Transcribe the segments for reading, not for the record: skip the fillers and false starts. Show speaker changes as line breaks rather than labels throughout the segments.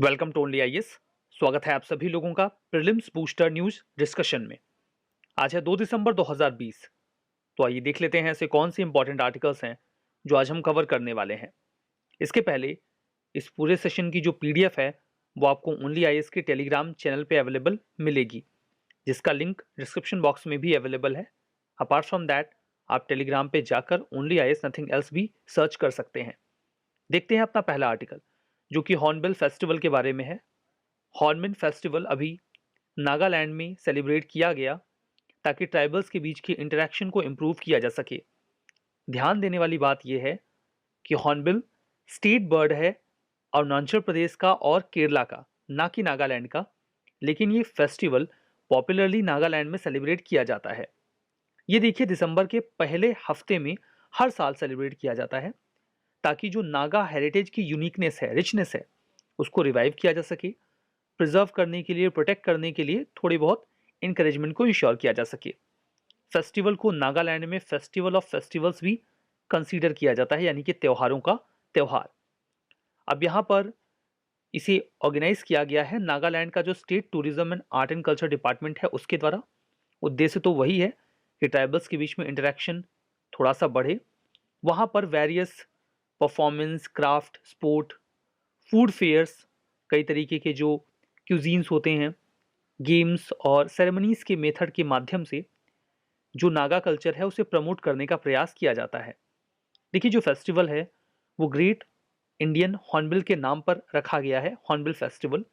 Welcome to only IAS. स्वागत है आप सभी लोगों का प्रीलिम्स बूस्टर न्यूज डिस्कशन में। आज है 2 दिसंबर 2020। तो आइए देख लेते हैं ऐसे कौन से इंपॉर्टेंट आर्टिकल्स हैं जो आज हम कवर करने वाले हैं। इसके पहले इस पूरे सेशन की जो पीडीएफ है वो आपको ओनली आईएएस के टेलीग्राम चैनल पे अवेलेबल मिलेगी, जिसका लिंक डिस्क्रिप्शन बॉक्स में भी अवेलेबल है। अपार्ट फ्रॉम दैट आप टेलीग्राम पे जाकर ओनली आईएएस नथिंग एल्स भी सर्च कर सकते हैं। देखते हैं अपना पहला आर्टिकल, जो कि हॉर्नबिल फेस्टिवल के बारे में है। हॉर्नबिल फेस्टिवल अभी नागालैंड में सेलिब्रेट किया गया ताकि ट्राइबल्स के बीच की इंटरेक्शन को इम्प्रूव किया जा सके। ध्यान देने वाली बात यह है कि हॉर्नबिल स्टेट बर्ड है अरुणाचल प्रदेश का और केरला का, ना कि नागालैंड का। लेकिन ये फेस्टिवल पॉपुलरली नागालैंड में सेलिब्रेट किया जाता है। ये देखिए, दिसंबर के पहले हफ्ते में हर साल सेलिब्रेट किया जाता है ताकि जो नागा हेरिटेज की यूनिकनेस है, रिचनेस है, उसको रिवाइव किया जा सके, प्रिजर्व करने के लिए, प्रोटेक्ट करने के लिए थोड़ी बहुत इंकरेजमेंट को इंश्योर किया जा सके। फेस्टिवल को नागालैंड में फेस्टिवल ऑफ फेस्टिवल्स भी कंसीडर किया जाता है, यानी कि त्योहारों का त्योहार। अब यहाँ पर इसे ऑर्गेनाइज किया गया है नागालैंड का जो state tourism and art and culture department है उसके द्वारा। उद्देश्य तो वही है कि ट्राइबल्स के बीच में इंटरेक्शन थोड़ा सा बढ़े। वहाँ पर various performance, craft, sport, food fairs, कई तरीके के जो क्यूजीन्स होते हैं, गेम्स और सेरेमनीज के मेथड के माध्यम से जो नागा कल्चर है उसे प्रमोट करने का प्रयास किया जाता है। देखिए, जो फेस्टिवल है वो ग्रेट इंडियन हॉर्नबिल के नाम पर रखा गया है, हॉर्नबिल फेस्टिवल,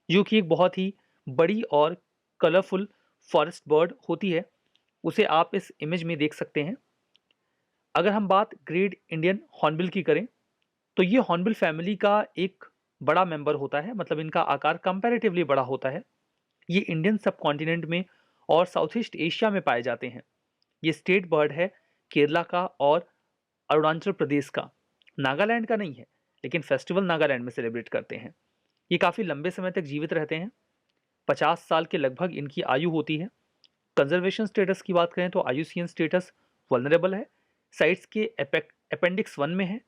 जो कि एक बहुत ही बड़ी और कलरफुल फॉरेस्ट बर्ड होती है। उसे आप इस इमेज में देख सकते हैं। अगर हम बात ग्रेट इंडियन हॉर्नबिल की करें तो ये हॉर्नबिल फैमिली का एक बड़ा मेंबर होता है, मतलब इनका आकार कंपैरेटिवली बड़ा होता है। ये इंडियन सब कॉन्टिनेंट में और साउथ ईस्ट एशिया में पाए जाते हैं। ये स्टेट बर्ड है केरला का और अरुणाचल प्रदेश का, नागालैंड का नहीं है, लेकिन फेस्टिवल नागालैंड में सेलिब्रेट करते हैं। ये काफ़ी लंबे समय तक जीवित रहते हैं, 50 साल के लगभग इनकी आयु होती है। कंजर्वेशन स्टेटस की बात करें तो आईयूसीएन स्टेटस वल्नरेबल है, साइट्स के अपेंडिक्स 1 में है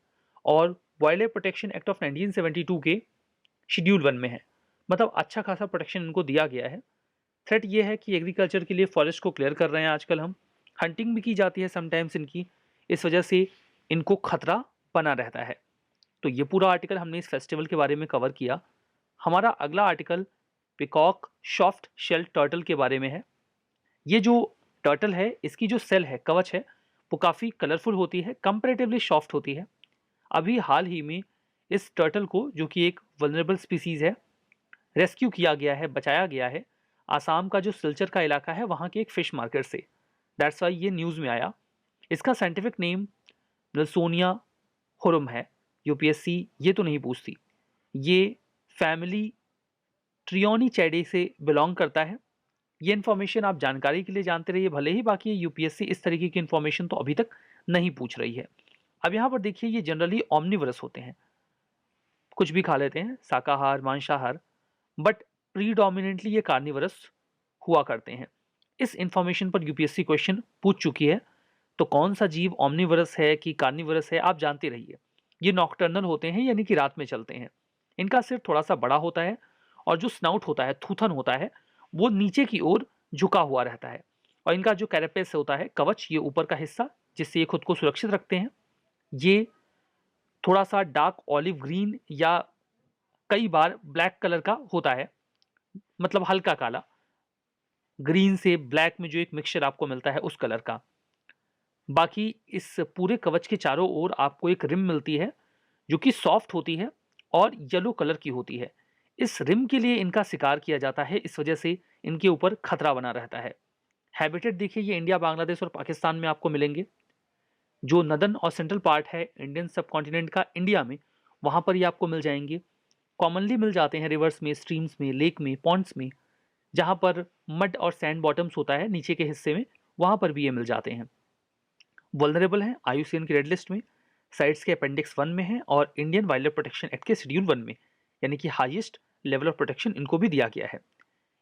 और wild life protection act of 1972 के शेड्यूल 1 में है। मतलब अच्छा खासा प्रोटेक्शन इनको दिया गया है। थ्रेट ये है कि एग्रीकल्चर के लिए फॉरेस्ट को क्लियर कर रहे हैं आजकल हम, हंटिंग भी की जाती है समटाइम्स इनकी, इस वजह से इनको खतरा बना रहता है। तो ये पूरा आर्टिकल हमने इस फेस्टिवल के बारे में कवर किया। हमारा अगला article peacock soft shell turtle के बारे में है। ये जो टर्टल है, इसकी जो सेल है, कवच है, वो काफ़ी कलरफुल होती है, कंपेरेटिवली सॉफ्ट होती है। अभी हाल ही में इस टर्टल को, जो कि एक वल्नरेबल स्पीसीज है, रेस्क्यू किया गया है, बचाया गया है आसाम का जो सिलचर का इलाका है वहाँ के एक फिश मार्केट से। दैट्स वाई ये न्यूज़ में आया। इसका साइंटिफिक नेम नल्सोनिया हुरम है। यूपीएससी ये तो नहीं पूछती। ये फैमिली ट्रियोनीचैडे से बिलोंग करता है। ये इन्फॉर्मेशन आप जानकारी के लिए जानते रहिए भले ही, बाकी यूपीएससी इस तरीके की इन्फॉर्मेशन तो अभी तक नहीं पूछ रही है। अब यहाँ पर देखिए, ये जनरली ऑमनिवरस होते हैं, कुछ भी खा लेते हैं, शाकाहार, मांसाहार, बट प्रीडोमिनेंटली ये कार्निवरस हुआ करते हैं। इस इंफॉर्मेशन पर यूपीएससी क्वेश्चन पूछ चुकी है। तो कौन सा जीव ऑमनिवरस है कि कार्निवरस है, आप जानते रहिए। ये नॉकटर्नल होते हैं, यानी कि रात में चलते हैं। इनका सिर थोड़ा सा बड़ा होता है और जो स्नाउट होता है, थूथन होता है, वो नीचे की ओर झुका हुआ रहता है। और इनका जो कैरेपेस होता है, कवच, ये ऊपर का हिस्सा जिससे ये खुद को सुरक्षित रखते हैं, ये थोड़ा सा डार्क ऑलिव ग्रीन या कई बार ब्लैक कलर का होता है, मतलब हल्का काला, ग्रीन से ब्लैक में जो एक मिक्सचर आपको मिलता है उस कलर का। बाकी इस पूरे कवच के चारों ओर आपको एक रिम मिलती है जो कि सॉफ्ट होती है और येलो कलर की होती है। इस रिम के लिए इनका शिकार किया जाता है, इस वजह से इनके ऊपर खतरा बना रहता है। हैबिटेट देखिए, ये इंडिया, बांग्लादेश और पाकिस्तान में आपको मिलेंगे। जो नदर्न और सेंट्रल पार्ट है इंडियन सब कॉन्टिनेंट का इंडिया में, वहाँ पर ये आपको मिल जाएंगे। कॉमनली मिल जाते हैं रिवर्स में, स्ट्रीम्स में, लेक में, पॉन्ड्स में, जहाँ पर मड और सैंड बॉटम्स होता है नीचे के हिस्से में, वहाँ पर भी ये मिल जाते हैं। वल्नरेबल हैं आईयूसीएन की रेड लिस्ट में, साइट्स के अपेंडिक्स 1 में है और Indian wild life protection act के शेड्यूल 1 में, यानी कि हाईएस्ट लेवल ऑफ प्रोटेक्शन इनको भी दिया गया है।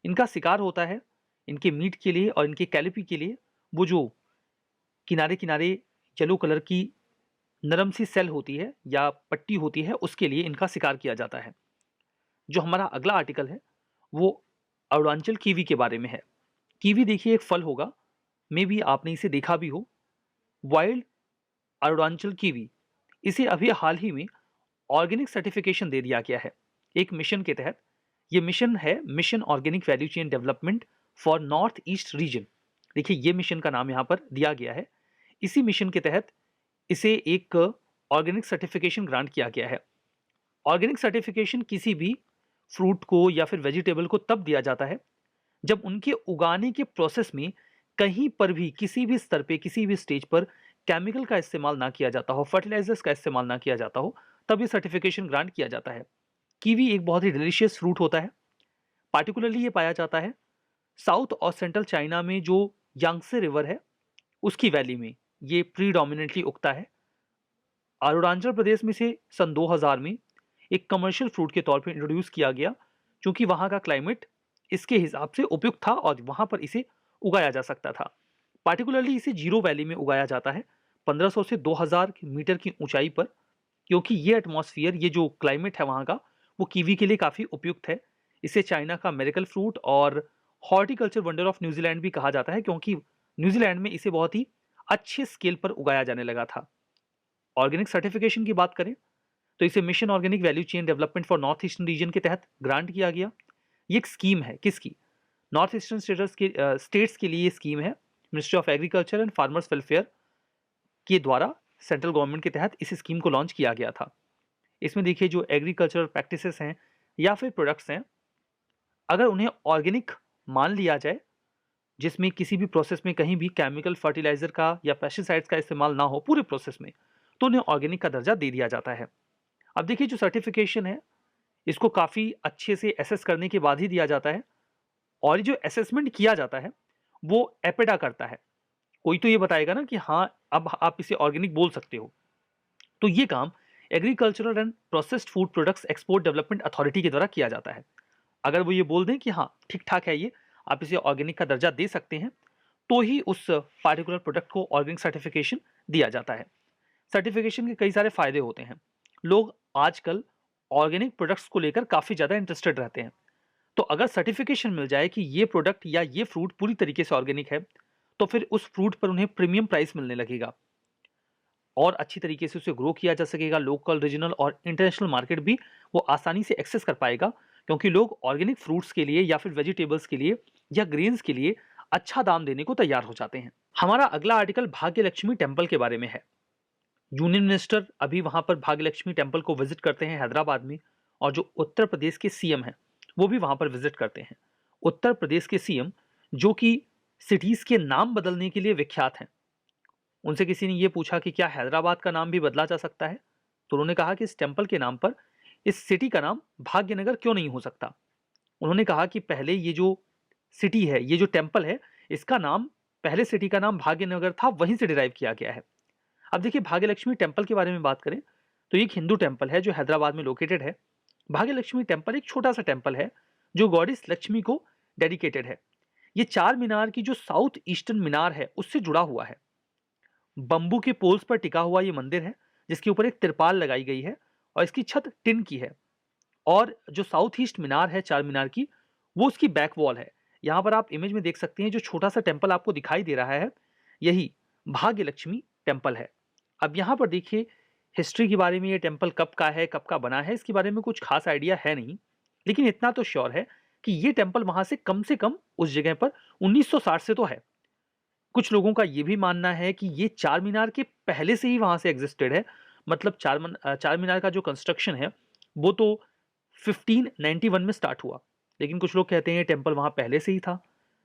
इनका शिकार होता है इनके मीट के लिए और इनके कैलिपी के लिए, वो जो किनारे किनारे येलो कलर की नरम सी सेल होती है या पट्टी होती है, उसके लिए इनका शिकार किया जाता है। जो हमारा अगला आर्टिकल है वो अरुणाचल कीवी के बारे में है। कीवी देखिए एक फल होगा, मे बी आपने इसे देखा भी हो, वाइल्ड अरुणाचल कीवी। इसे अभी हाल ही में ऑर्गेनिक सर्टिफिकेशन दे दिया गया है एक मिशन के तहत। ये मिशन है mission organic value chain development for north east region. देखिए ये मिशन का नाम यहाँ पर दिया गया है। इसी मिशन के तहत इसे एक ऑर्गेनिक सर्टिफिकेशन ग्रांट किया गया है। ऑर्गेनिक सर्टिफिकेशन किसी भी फ्रूट को या फिर वेजिटेबल को तब दिया जाता है जब उनके उगाने के प्रोसेस में कहीं पर भी किसी भी स्तर पे किसी भी स्टेज पर केमिकल का इस्तेमाल ना किया जाता हो, फर्टिलाइजर्स का इस्तेमाल ना किया जाता हो, तब ये सर्टिफिकेशन ग्रांट किया जाता है। कीवी एक बहुत ही डिलीशियस फ्रूट होता है। पार्टिकुलरली ये पाया जाता है साउथ और सेंट्रल चाइना में जो यांगसे रिवर है उसकी वैली में ये प्रीडोमिनेंटली उगता है। अरुणाचल प्रदेश में से सन 2000 में एक कमर्शियल फ्रूट के तौर पर इंट्रोड्यूस किया गया, क्योंकि वहां का क्लाइमेट इसके हिसाब से उपयुक्त था और वहां पर इसे उगाया जा सकता था। पार्टिकुलरली इसे जीरो वैली में उगाया जाता है 1500 से 2000 मीटर की ऊंचाई पर, क्योंकि ये एटमॉस्फेयर, ये जो क्लाइमेट है वहां का, वो कीवी के लिए काफी उपयुक्त है। इसे चाइना का मेरेकल फ्रूट और हॉर्टिकल्चर वंडर ऑफ न्यूजीलैंड भी कहा जाता है, क्योंकि न्यूजीलैंड में इसे बहुत ही अच्छे स्केल पर उगाया जाने लगा था। ऑर्गेनिक सर्टिफिकेशन की बात करें तो इसे mission organic value chain development for north eastern region के तहत ग्रांट किया गया। ये एक स्कीम है किसकी? नॉर्थ ईस्टर्न स्टेट्स के लिए ये स्कीम है। Ministry of agriculture and farmers welfare के द्वारा सेंट्रल गवर्नमेंट के तहत इस स्कीम को लॉन्च किया गया था। इसमें देखिए जो एग्रीकल्चरल प्रैक्टिसेस हैं या फिर प्रोडक्ट्स हैं, अगर उन्हें ऑर्गेनिक मान लिया जाए, जिसमें किसी भी प्रोसेस में कहीं भी केमिकल फर्टिलाइजर का या पेस्टिसाइड्स का इस्तेमाल ना हो पूरे प्रोसेस में, तो उन्हें ऑर्गेनिक का दर्जा दे दिया जाता है। अब देखिए जो सर्टिफिकेशन है इसको काफी अच्छे से एसेस करने के बाद ही दिया जाता है, और जो असेसमेंट किया जाता है वो एपेडा करता है। कोई तो ये बताएगा ना कि हाँ अब आप इसे ऑर्गेनिक बोल सकते हो, तो ये काम agricultural and processed food products export development authority के द्वारा किया जाता है। अगर वो ये बोल दें कि हाँ ठीक ठाक है, ये आप इसे ऑर्गेनिक का दर्जा दे सकते हैं, तो ही उस पार्टिकुलर प्रोडक्ट को ऑर्गेनिक सर्टिफिकेशन दिया जाता है। सर्टिफिकेशन के कई सारे फायदे होते हैं। लोग आजकल ऑर्गेनिक प्रोडक्ट्स को लेकर काफी ज्यादा इंटरेस्टेड रहते हैं। तो अगर सर्टिफिकेशन मिल जाए कि ये प्रोडक्ट या ये फ्रूट पूरी तरीके से ऑर्गेनिक है, तो फिर उस फ्रूट पर उन्हें प्रीमियम प्राइस मिलने लगेगा और अच्छी तरीके से उसे ग्रो किया जा सकेगा। लोकल, रीजनल और इंटरनेशनल मार्केट भी वो आसानी से एक्सेस कर पाएगा, क्योंकि लोग ऑर्गेनिक फ्रूट्स के लिए या फिर वेजिटेबल्स के लिए या ग्रेन्स के लिए अच्छा दाम देने को तैयार हो जाते हैं। हमारा अगला आर्टिकल भाग्य लक्ष्मी टेम्पल के बारे में है। यूनियन मिनिस्टर अभी वहां पर भाग्य लक्ष्मी टेम्पल को विजिट करते हैं हैदराबाद में, और जो उत्तर प्रदेश के सीएम हैं वो भी वहां पर विजिट करते हैं। उत्तर प्रदेश के सीएम जो कि सिटीज के नाम बदलने के लिए विख्यात हैं, उनसे किसी ने यह पूछा कि क्या हैदराबाद का नाम भी बदला जा सकता है, तो उन्होंने कहा कि इस टेम्पल के नाम पर इस सिटी का नाम भाग्यनगर क्यों नहीं हो सकता। उन्होंने कहा कि पहले ये जो सिटी है, ये जो टेम्पल है, इसका नाम, पहले सिटी का नाम भाग्यनगर था, वहीं से डिराइव किया गया है। अब देखिए भाग्य लक्ष्मी टेम्पल के बारे में बात करें तो एक हिंदू टेम्पल है जो हैदराबाद में लोकेटेड है। भाग्य लक्ष्मी टेम्पल एक छोटा सा टेम्पल है जो गॉडेस लक्ष्मी को डेडिकेटेड है। ये चार मीनार की जो साउथ ईस्टर्न मीनार है उससे जुड़ा हुआ है। बंबू के पोल्स पर टिका हुआ ये मंदिर है, जिसके ऊपर एक तिरपाल लगाई गई है और इसकी छत टिन की है। और जो साउथ ईस्ट मीनार है चार मीनार की, वो उसकी बैक वॉल है। यहां पर आप इमेज में देख सकते हैं जो छोटा सा टेम्पल आपको दिखाई दे रहा है, यही भाग्य लक्ष्मी टेम्पल है। अब यहां पर देखिए हिस्ट्री के बारे में, ये टेम्पल कब का है, कब का बना है, इसके बारे में कुछ खास आइडिया है नहीं, लेकिन इतना तो श्योर है कि ये टेम्पल वहां से कम उस जगह पर 1960 से तो है। कुछ लोगों का यह भी मानना है कि ये चार मीनार के पहले से ही वहां से एग्जिस्टेड है। मतलब चार मीनार का जो कंस्ट्रक्शन है वो तो 1591 में स्टार्ट हुआ, लेकिन कुछ लोग कहते हैं टेम्पल वहां पहले से ही था।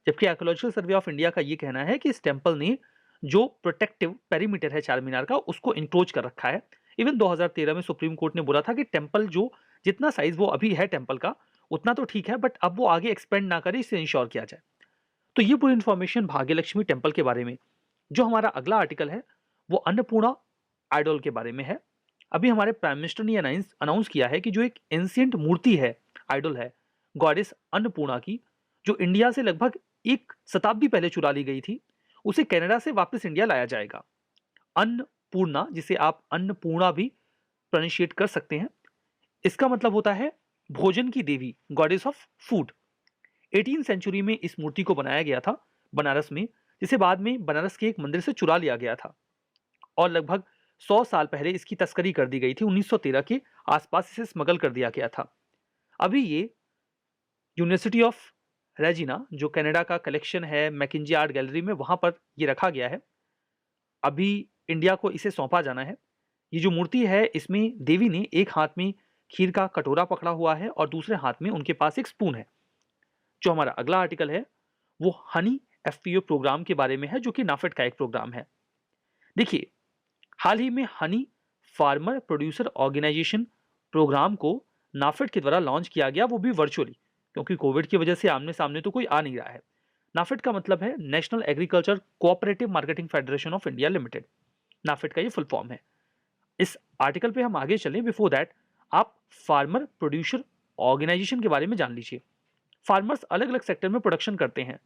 जबकि आर्कियोलॉजिकल सर्वे ऑफ इंडिया का ये कहना है कि इस टेम्पल ने जो प्रोटेक्टिव पेरीमीटर है चार मीनार का, उसको इंक्रोच कर रखा है। इवन 2013 में सुप्रीम कोर्ट ने बोला था कि टेम्पल जो जितना साइज वो अभी है टेम्पल का उतना तो ठीक है, बट अब वो आगे एक्सपेंड ना करे, इसे इंश्योर किया जाए। तो ये पूरी इंफॉर्मेशन भाग्यलक्ष्मी टेम्पल के बारे में। जो हमारा अगला आर्टिकल है वो अन्नपूर्णा आइडल के बारे में है। अभी हमारे प्राइम मिनिस्टर ने अनाउंस किया है कि जो एक एंशिएंट मूर्ति है, आइडल है गॉडेस अन्नपूर्णा की, जो इंडिया से लगभग एक शताब्दी पहले चुरा ली गई थी, उसे कनाडा से वापस इंडिया लाया जाएगा। अन्नपूर्णा, जिसे आप अन्नपूर्णा भी प्रोनाउंशिएट कर सकते हैं, इसका मतलब होता है भोजन की देवी, गॉडेस ऑफ फूड। 18 सेंचुरी में इस मूर्ति को बनाया गया था बनारस में, जिसे बाद में बनारस के एक मंदिर से चुरा लिया गया था और लगभग 100 साल पहले इसकी तस्करी कर दी गई थी। 1913 के आसपास इसे स्मगल कर दिया गया था। अभी ये यूनिवर्सिटी ऑफ रेजिना, जो कनाडा का कलेक्शन है, मैकिंजी आर्ट गैलरी में, वहां पर ये रखा गया है। अभी इंडिया को इसे सौंपा जाना है। ये जो मूर्ति है, इसमें देवी ने एक हाथ में खीर का कटोरा पकड़ा हुआ है और दूसरे हाथ में उनके पास एक स्पून है। जो हमारा अगला आर्टिकल है वो हनी एफपीओ प्रोग्राम के बारे में है, जो कि नाफेड का एक प्रोग्राम है। देखिए, हाल ही में honey farmer producer organization program को नाफेड के द्वारा लॉन्च किया गया, वो भी वर्चुअली, क्योंकि कोविड की वजह से आमने सामने तो कोई आ नहीं रहा है। नाफेड का मतलब है national agriculture cooperative marketing federation of India limited. NAFED का ये फुल फॉर्म है। इस आर्टिकल पे हम आगे चलें, बिफोर दैट आप फार्मर प्रोड्यूसर ऑर्गेनाइजेशन के बारे में जान लीजिए। फार्मर्स अलग अलग सेक्टर में प्रोडक्शन करते हैं।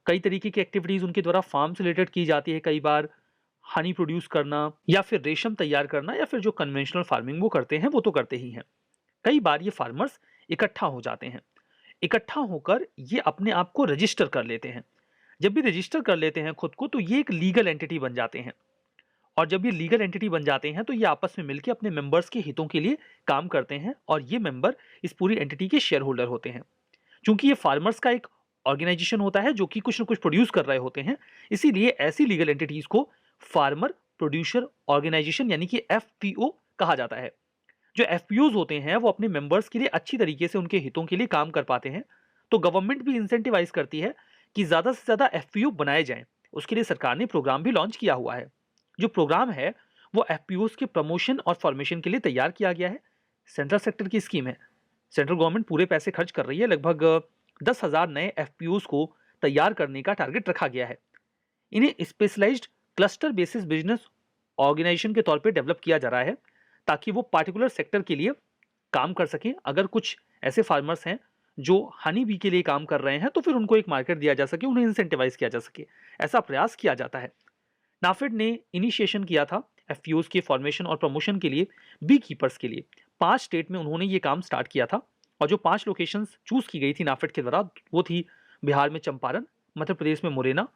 कई तरीके की एक्टिविटीज उनके द्वारा फार्म से रिलेटेड की जाती है। कई बार हनी प्रोड्यूस करना या फिर रेशम तैयार करना या फिर जो कन्वेंशनल फार्मिंग वो करते हैं वो तो करते ही हैं। कई बार ये फार्मर्स इकट्ठा हो जाते हैं। इकट्ठा होकर ये अपने आप को रजिस्टर कर लेते हैं। जब भी रजिस्टर कर लेते हैं खुद को, तो ये एक लीगल एंटिटी बन जाते हैं। और जब ये लीगल एंटिटी बन जाते हैं तो ये आपस में मिलकर अपने मेंबर्स के हितों के लिए काम करते हैं और ये मेंबर इस पूरी एंटिटी के शेयर होल्डर होते हैं। चूंकि ये फार्मर्स का एक ऑर्गेनाइजेशन होता है जो कि कुछ न कुछ प्रोड्यूस कर रहे होते हैं, इसीलिए ऐसी लीगल एंटिटीज को फार्मर प्रोड्यूसर ऑर्गेनाइजेशन यानी कि एफपीओ कहा जाता है। जो एफपीओज होते हैं वो अपने मेंबर्स के लिए अच्छी तरीके से उनके हितों के लिए काम कर पाते हैं। तो गवर्नमेंट भी इंसेंटिवाइज करती है कि ज्यादा से ज्यादा एफपीओ बनाए जाएं। उसके लिए सरकार ने प्रोग्राम भी लॉन्च किया हुआ है। जो प्रोग्राम है वो एफपीओज के प्रमोशन और फॉर्मेशन के लिए तैयार किया गया है। सेंट्रल सेक्टर की स्कीम है। सेंट्रल गवर्नमेंट पूरे पैसे खर्च कर रही है। लगभग 10,000 नए एफपीओज को तैयार करने का टारगेट रखा गया है। इन्हें specialized cluster basis business organization के तौर पे डेवलप किया जा रहा है ताकि वो पार्टिकुलर सेक्टर के लिए काम कर सकें। अगर कुछ ऐसे फार्मर्स हैं जो हनी बी के लिए काम कर रहे हैं तो फिर उनको एक मार्केट दिया जा सके, उन्हें इंसेंटिवाइज किया जा सके, ऐसा प्रयास किया जाता है। नाफेड ने इनिशिएशन किया था एफपीओज के फॉर्मेशन और प्रमोशन के लिए बी कीपर्स के लिए। 5 स्टेट में उन्होंने ये काम स्टार्ट किया था और जो 5 लोकेशंस चूज की गई थी नाफेड के द्वारा वो थी बिहार में चंपारण, मध्य प्रदेश में मुरैना,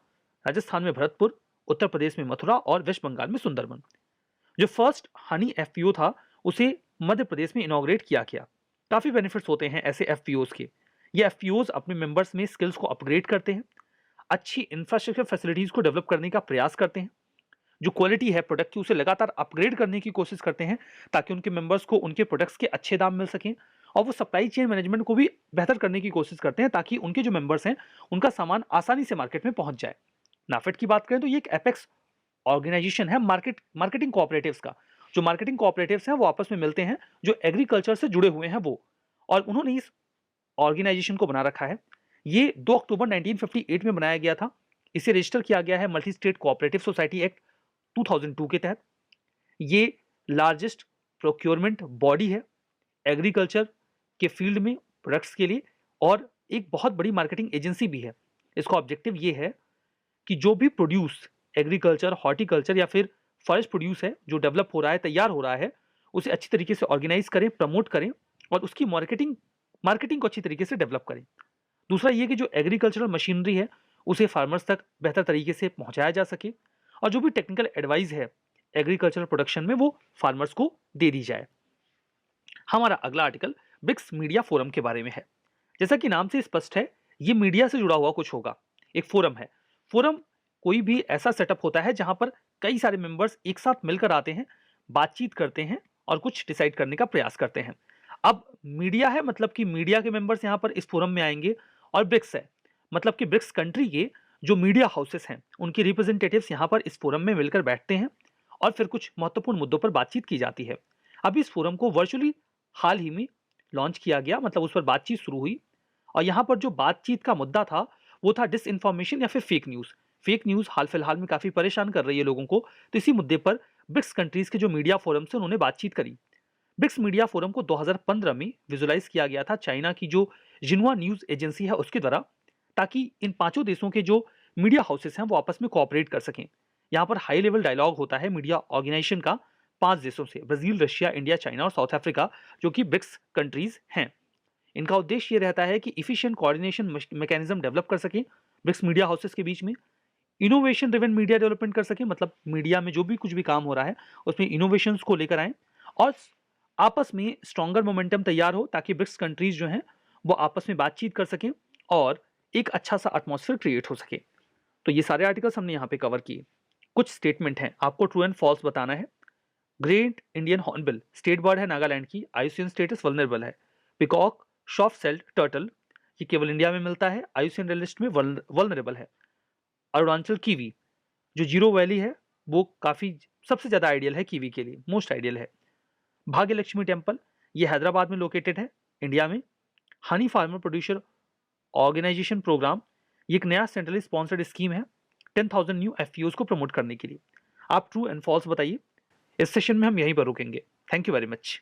राजस्थान में भरतपुर, उत्तर प्रदेश में मथुरा और वेस्ट बंगाल में सुंदरबन। जो फर्स्ट हनी एफपीओ था उसे मध्य प्रदेश में इनॉग्रेट किया गया। काफी बेनिफिट्स होते हैं ऐसे एफपीओज के। ये एफपीओज अपने मेंबर्स में स्किल्स को अपग्रेड करते हैं, अच्छी इंफ्रास्ट्रक्चर फैसिलिटीज को डेवलप करने का प्रयास करते हैं, जो क्वालिटी है प्रोडक्ट की उसे लगातार अपग्रेड करने की कोशिश करते हैं ताकि उनके मेंबर्स को उनके प्रोडक्ट्स के अच्छे दाम मिल सकें, और वो सप्लाई चेन मैनेजमेंट को भी बेहतर करने की कोशिश करते हैं ताकि उनके जो मेंबर्स हैं उनका सामान आसानी से मार्केट में पहुंच जाए। नाफेड की बात करें तो ये एक एपेक्स ऑर्गेनाइजेशन है मार्केटिंग कोऑपरेटिव्स का। जो मार्केटिंग कोऑपरेटिव्स हैं वो आपस में मिलते हैं जो एग्रीकल्चर से जुड़े हुए हैं वो, और उन्होंने इस ऑर्गेनाइजेशन को बना रखा है। ये 2 अक्टूबर 1958 में बनाया गया था। इसे रजिस्टर किया गया है multi state cooperative society act 2002 के तहत। ये लार्जेस्ट प्रोक्योरमेंट बॉडी है एग्रीकल्चर के फील्ड में प्रोडक्ट्स के लिए, और एक बहुत बड़ी मार्केटिंग एजेंसी भी है। इसका ऑब्जेक्टिव ये है कि जो भी प्रोड्यूस एग्रीकल्चर, हॉर्टिकल्चर या फिर फॉरेस्ट प्रोड्यूस है जो डेवलप हो रहा है, तैयार हो रहा है, उसे अच्छी तरीके से ऑर्गेनाइज करें, प्रमोट करें और उसकी मार्केटिंग को अच्छी तरीके से डेवलप करें। दूसरा ये कि जो एग्रीकल्चरल मशीनरी है उसे फार्मर्स तक बेहतर तरीके से पहुंचाया जा सके, और जो भी टेक्निकल एडवाइस है एग्रीकल्चरल प्रोडक्शन में वो फार्मर्स को दे दी जाए। हमारा अगला आर्टिकल ब्रिक्स मीडिया फोरम के बारे में है। जैसा कि नाम से स्पष्ट है, ये मीडिया से जुड़ा हुआ कुछ होगा। एक फोरम है। फोरम कोई भी ऐसा सेटअप होता है जहां पर कई सारे मेंबर्स एक साथ मिलकर आते हैं, बातचीत करते हैं और कुछ डिसाइड करने का प्रयास करते हैं। अब मीडिया है मतलब कि मीडिया के मेंबर्स यहां पर इस फोरम में आएंगे, और ब्रिक्स है मतलब कि ब्रिक्स कंट्री के जो मीडिया हाउसेस हैं उनके रिप्रेजेंटेटिव्स यहां पर इस फोरम में मिलकर बैठते हैं और फिर कुछ महत्वपूर्ण मुद्दों पर बातचीत की जाती है। अब इस फोरम को वर्चुअली हाल ही में लॉन्च किया गया, मतलब उस पर बातचीत शुरू हुई, और यहां पर जो बातचीत का मुद्दा था वो था डिसइंफॉर्मेशन या फिर फेक न्यूज। फेक न्यूज हाल फिलहाल में काफी परेशान कर रही है लोगों को, तो इसी मुद्दे पर ब्रिक्स कंट्रीज के जो मीडिया फोरम से उन्होंने बातचीत करी। ब्रिक्स मीडिया फोरम को 2015 में विजुलाइज किया गया था चाइना की जो जिन्हुआ न्यूज एजेंसी है उसके द्वारा, ताकि इन 5 देशों के जो मीडिया हाउसेस हैं वो आपस में कोऑपरेट कर सकें। यहाँ पर हाई लेवल डायलॉग होता है मीडिया ऑर्गेनाइजेशन का 5 देशों से, ब्राजील, रशिया, इंडिया, चाइना और साउथ अफ्रीका, जो कि ब्रिक्स कंट्रीज हैं। इनका उद्देश्य ये रहता है कि इफिशिएंट कोऑर्डिनेशन मैकेनिज्म डेवलप कर सकें ब्रिक्स मीडिया हाउसेस के बीच में, इनोवेशन ड्रिवन मीडिया डेवलपमेंट कर सकें, मतलब मीडिया में जो भी कुछ भी काम हो रहा है उसमें इनोवेशंस को लेकर आए, और आपस में स्ट्रॉन्गर मोमेंटम तैयार हो ताकि ब्रिक्स कंट्रीज जो हैं वो आपस में बातचीत कर सकें और एक अच्छा सा एटमॉस्फेयर क्रिएट हो सके। तो ये सारे आर्टिकल्स हमने यहाँ पे कवर किए। कुछ स्टेटमेंट हैं, आपको ट्रू एंड फॉल्स बताना है। Great Indian hornbill state bird है नागालैंड की, आईयूसीएन स्टेटस वल्नरेबल है। पिकॉक शॉर्ट सेल्ड टर्टल, ये केवल इंडिया में मिलता है, आईयूसीएन लिस्ट में वल्नरेबल है। अरुणाचल कीवी जो जीरो वैली है वो काफी सबसे ज्यादा आइडियल है कीवी के लिए, मोस्ट आइडियल है। भाग्य लक्ष्मी टेम्पल, ये हैदराबाद में लोकेटेड है, इंडिया में। Honey farmer producer organization program, ये एक नया सेंट्रली स्पॉन्सर्ड स्कीम है 10,000 न्यू एफपीओज को प्रमोट करने के लिए। आप ट्रू एंड फॉल्स बताइए। इस सेशन में हम यहीं पर रुकेंगे। Thank you very much.